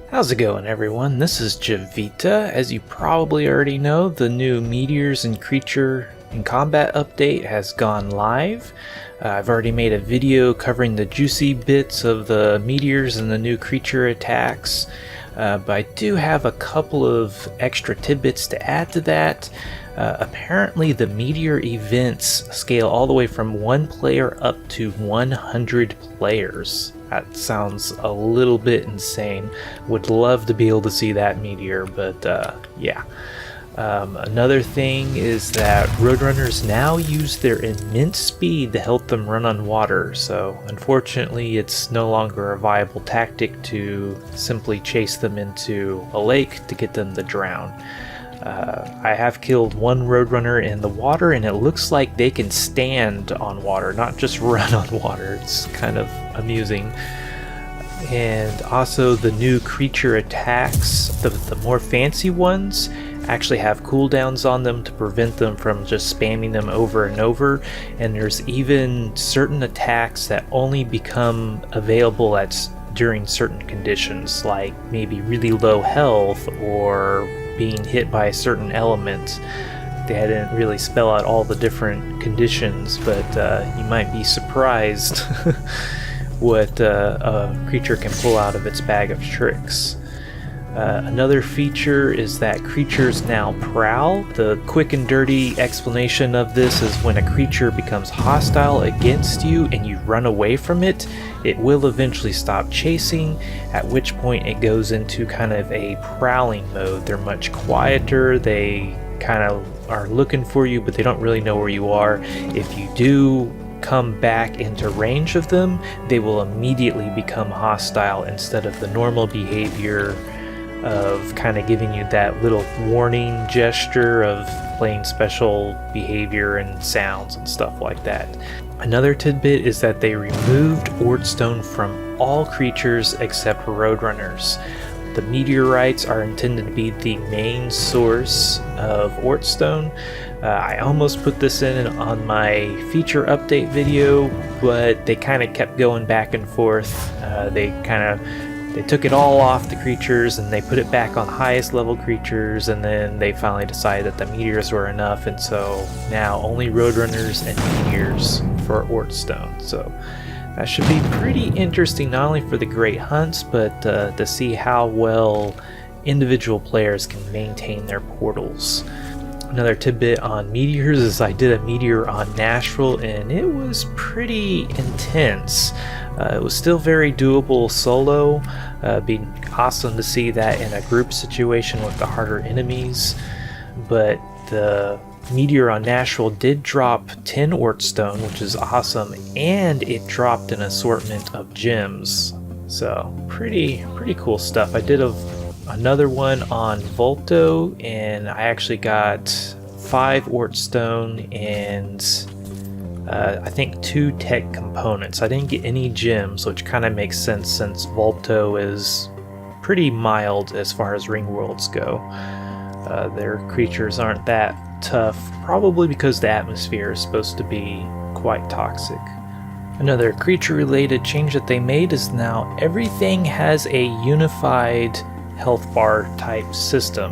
How's it going, everyone? This is Javita. As you probably already know, the new Meteors and Creature in Combat update has gone live. I've already made a video covering the juicy bits of the meteors and the new creature attacks, but I do have a couple of extra tidbits to add to that. Apparently the meteor events scale all the way from 1 player up to 100 players. That sounds a little bit insane. Would love to be able to see that meteor, but yeah. Another thing is that Roadrunners now use their immense speed to help them run on water, so unfortunately it's no longer a viable tactic to simply chase them into a lake to get them to drown. I have killed one Roadrunner in the water, and it looks like they can stand on water, not just run on water. It's kind of amusing. And also the new creature attacks, the more fancy ones, actually have cooldowns on them to prevent them from just spamming them over and over. And there's even certain attacks that only become available during certain conditions, like maybe really low health or being hit by a certain element. They didn't really spell out all the different conditions, but you might be surprised what a creature can pull out of its bag of tricks. Another feature is that creatures now prowl. The quick and dirty explanation of this is when a creature becomes hostile against you and you run away from it, it will eventually stop chasing, at which point it goes into kind of a prowling mode. They're much quieter, they kind of are looking for you, but they don't really know where you are. If you do come back into range of them, they will immediately become hostile instead of the normal behavior of kind of giving you that little warning gesture of playing special behavior and sounds and stuff like that. Another tidbit is that they removed Oort Stone from all creatures except Roadrunners. The meteorites are intended to be the main source of Oort Stone. I almost put this in on my feature update video, but they kind of kept going back and forth. They took it all off the creatures and they put it back on highest level creatures, and then they finally decided that the meteors were enough, and so now only Roadrunners and meteors for Oort Stone. So that should be pretty interesting, not only for the great hunts, but to see how well individual players can maintain their portals. Another tidbit on meteors is I did a meteor on Nashville and it was pretty intense. It was still very doable solo. It'd be awesome to see that in a group situation with the harder enemies, but the meteor on Nashville did drop 10 Oort Stone, which is awesome, and it dropped an assortment of gems. So pretty cool stuff. I did another one on Volto, and I actually got 5 Oort Stone and I think 2 tech components. I didn't get any gems, which kind of makes sense since Volto is pretty mild as far as ring worlds go. Their creatures aren't that tough, probably because the atmosphere is supposed to be quite toxic. Another creature related change that they made is now everything has a unified health bar type system.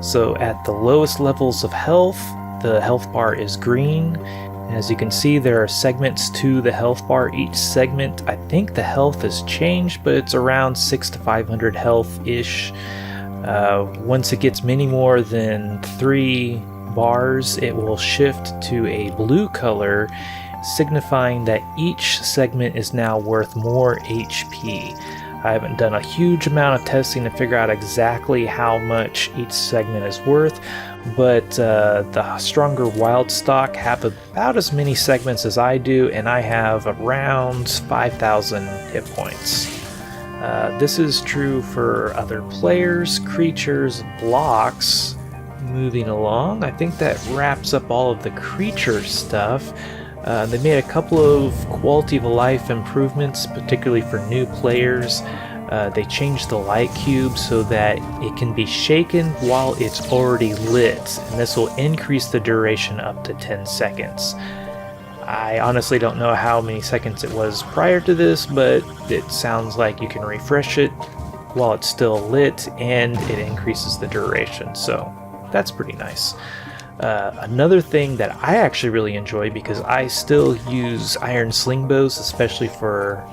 So at the lowest levels of health, the health bar is green. As you can see, there are segments to the health bar. Each segment, I think the health has changed, but it's around 600 to 500 health-ish. Once it gets many more than 3 bars, it will shift to a blue color, signifying that each segment is now worth more HP. I haven't done a huge amount of testing to figure out exactly how much each segment is worth, but the stronger wild stock have about as many segments as I do, and I have around 5,000 hit points. This is true for other players, creatures, blocks. Moving along, I think that wraps up all of the creature stuff. They made a couple of quality of life improvements, particularly for new players. They changed the light cube so that it can be shaken while it's already lit, and this will increase the duration up to 10 seconds. I honestly don't know how many seconds it was prior to this, but it sounds like you can refresh it while it's still lit, and it increases the duration, so that's pretty nice. Another thing that I actually really enjoy, because I still use iron sling bows, especially for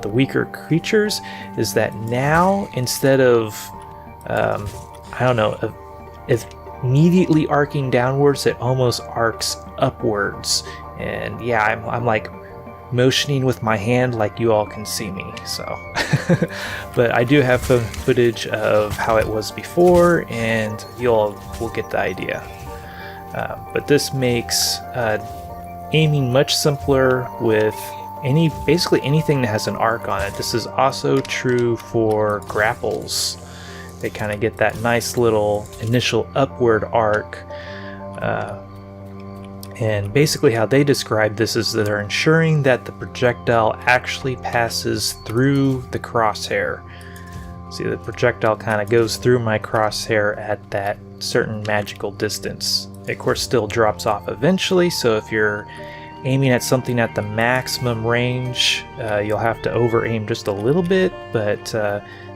the weaker creatures, is that now instead of, I don't know, if immediately arcing downwards, it almost arcs upwards. And yeah, I'm like motioning with my hand like you all can see me, so but I do have footage of how it was before, and you all will get the idea. But this makes aiming much simpler with basically anything that has an arc on it. This is also true for grapples. They kind of get that nice little initial upward arc. And basically how they describe this is that they're ensuring that the projectile actually passes through the crosshair. See, the projectile kind of goes through my crosshair at that certain magical distance. It, of course, still drops off eventually, so if you're aiming at something at the maximum range, you'll have to over-aim just a little bit, but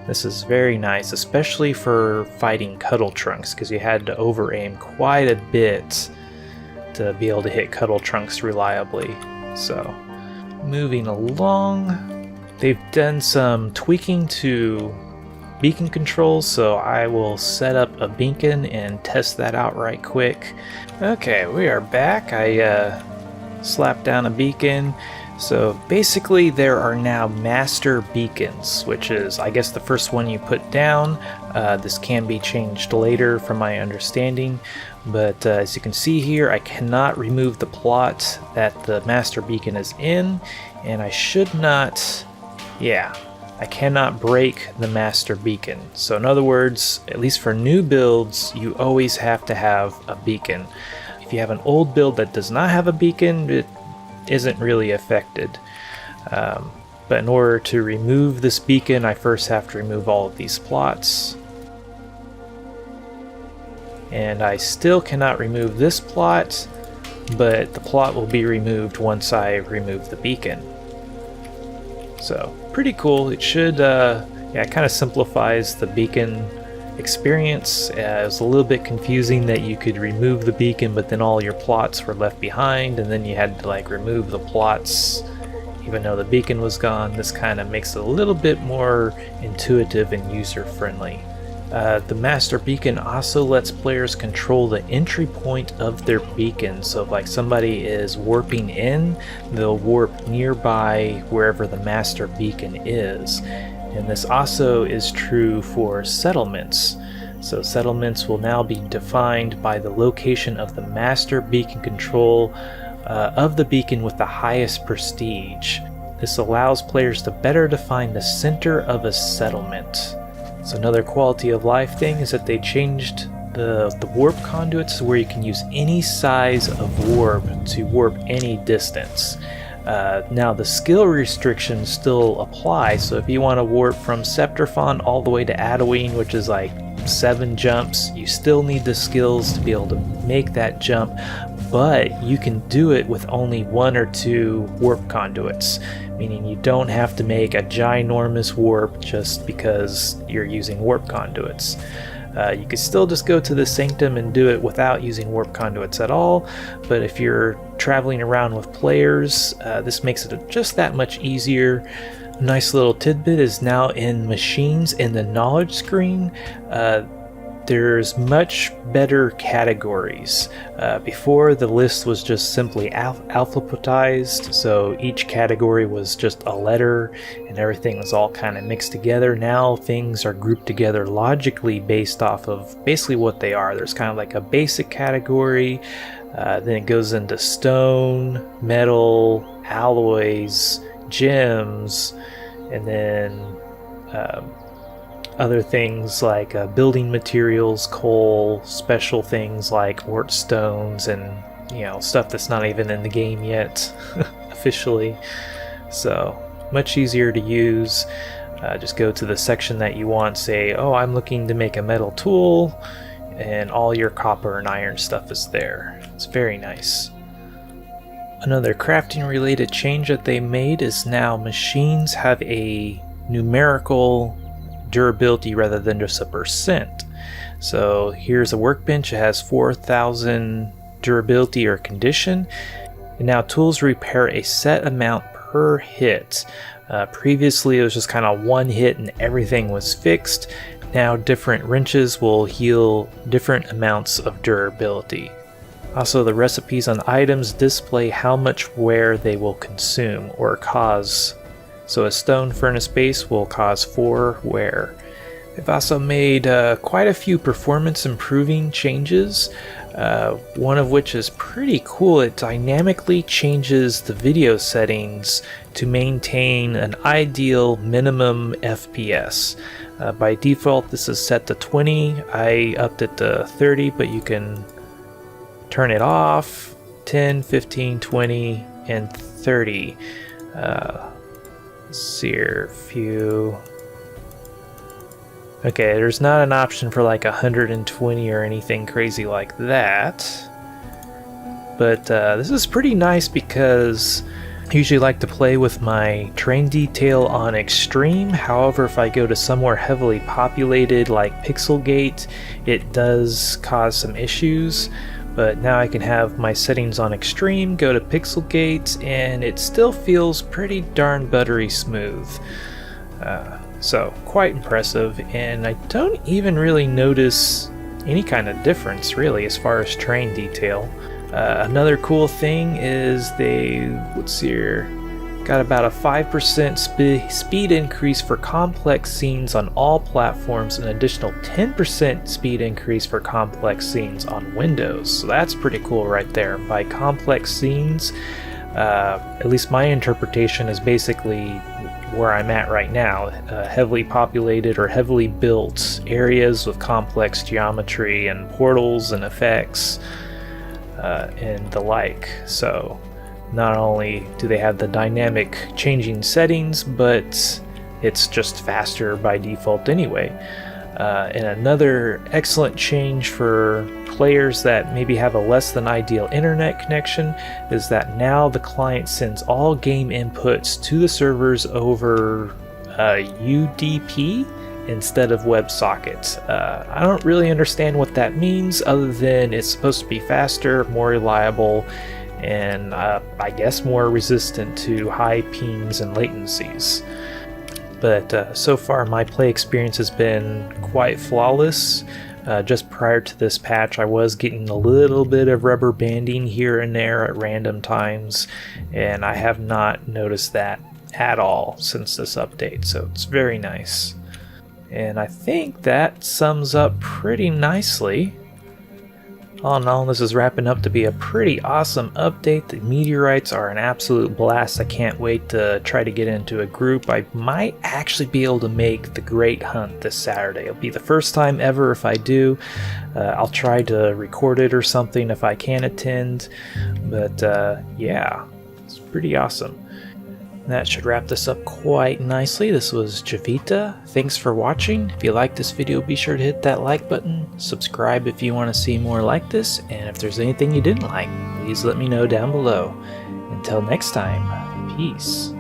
this is very nice, especially for fighting Cuddle Trunks, because you had to over-aim quite a bit to be able to hit Cuddle Trunks reliably. So, moving along, they've done some tweaking to beacon controls, so I will set up a beacon and test that out right quick. Okay, we are back. I slapped down a beacon. So basically there are now master beacons, which is, I guess, the first one you put down. This can be changed later from my understanding, but as you can see here, I cannot remove the plot that the master beacon is in, and I should not, I cannot break the master beacon. So in other words, at least for new builds, you always have to have a beacon. If you have an old build that does not have a beacon, it isn't really affected. But in order to remove this beacon, I first have to remove all of these plots. And I still cannot remove this plot, but the plot will be removed once I remove the beacon. So, pretty cool. It should, it kind of simplifies the beacon experience. It was a little bit confusing that you could remove the beacon, but then all your plots were left behind, and then you had to like remove the plots even though the beacon was gone. This kind of makes it a little bit more intuitive and user-friendly. The master beacon also lets players control the entry point of their beacon. So if like somebody is warping in, they'll warp nearby wherever the master beacon is. And this also is true for settlements. So settlements will now be defined by the location of the master beacon control of the beacon with the highest prestige. This allows players to better define the center of a settlement. So another quality of life thing is that they changed the warp conduits to where you can use any size of warp to warp any distance. Now the skill restrictions still apply, so if you want to warp from Scepterfon all the way to Adoween, which is like 7 jumps, you still need the skills to be able to make that jump, but you can do it with only 1 or 2 warp conduits, meaning you don't have to make a ginormous warp just because you're using warp conduits. You could still just go to the Sanctum and do it without using warp conduits at all, but if you're traveling around with players, this makes it just that much easier. A nice little tidbit is now in machines in the knowledge screen. There's much better categories. Before, the list was just simply alphabetized, so each category was just a letter and everything was all kind of mixed together. Now things are grouped together logically based off of basically what they are. There's kind of like a basic category, then it goes into stone, metal, alloys, gems, and then other things like building materials, coal, special things like Oort stones, and stuff that's not even in the game yet officially. So much easier to use. Just go to the section that you want, say, oh, I'm looking to make a metal tool, and all your copper and iron stuff is there. It's very nice. Another crafting related change that they made is now machines have a numerical durability rather than just a percent. So here's a workbench, it has 4,000 durability or condition, and now tools repair a set amount per hit. Previously it was just kind of one hit and everything was fixed. Now different wrenches will heal different amounts of durability. Also, the recipes on items display how much wear they will consume or cause. So a stone furnace base will cause 4 wear. They've also made quite a few performance improving changes, one of which is pretty cool. It dynamically changes the video settings to maintain an ideal minimum FPS. By default this is set to 20, I upped it to 30, but you can turn it off, 10, 15, 20, and 30. Let's see here, few. Okay, there's not an option for like 120 or anything crazy like that. But this is pretty nice because I usually like to play with my train detail on extreme. However, if I go to somewhere heavily populated like Pixelgate, it does cause some issues. But now I can have my settings on extreme, go to Pixelgate, and it still feels pretty darn buttery smooth. So quite impressive, and I don't even really notice any kind of difference really as far as train detail. Another cool thing is they, let's see here, got about a 5% speed increase for complex scenes on all platforms, and an additional 10% speed increase for complex scenes on Windows. So that's pretty cool right there. By complex scenes, at least my interpretation is basically where I'm at right now, heavily populated or heavily built areas with complex geometry and portals and effects and the like. So not only do they have the dynamic changing settings, but it's just faster by default anyway. And another excellent change for players that maybe have a less than ideal internet connection is that now the client sends all game inputs to the servers over UDP instead of WebSocket. I don't really understand what that means other than it's supposed to be faster, more reliable, and I guess more resistant to high pings and latencies. But so far my play experience has been quite flawless. Just prior to this patch I was getting a little bit of rubber banding here and there at random times, and I have not noticed that at all since this update, so it's very nice. And I think that sums up pretty nicely. All in all, this is wrapping up to be a pretty awesome update. The meteorites are an absolute blast. I can't wait to try to get into a group. I might actually be able to make the Great Hunt this Saturday. It'll be the first time ever if I do. I'll try to record it or something if I can attend. But yeah, it's pretty awesome. That should wrap this up quite nicely. This was Javita. Thanks for watching. If you liked this video, be sure to hit that like button. Subscribe if you want to see more like this. And if there's anything you didn't like, please let me know down below. Until next time, peace.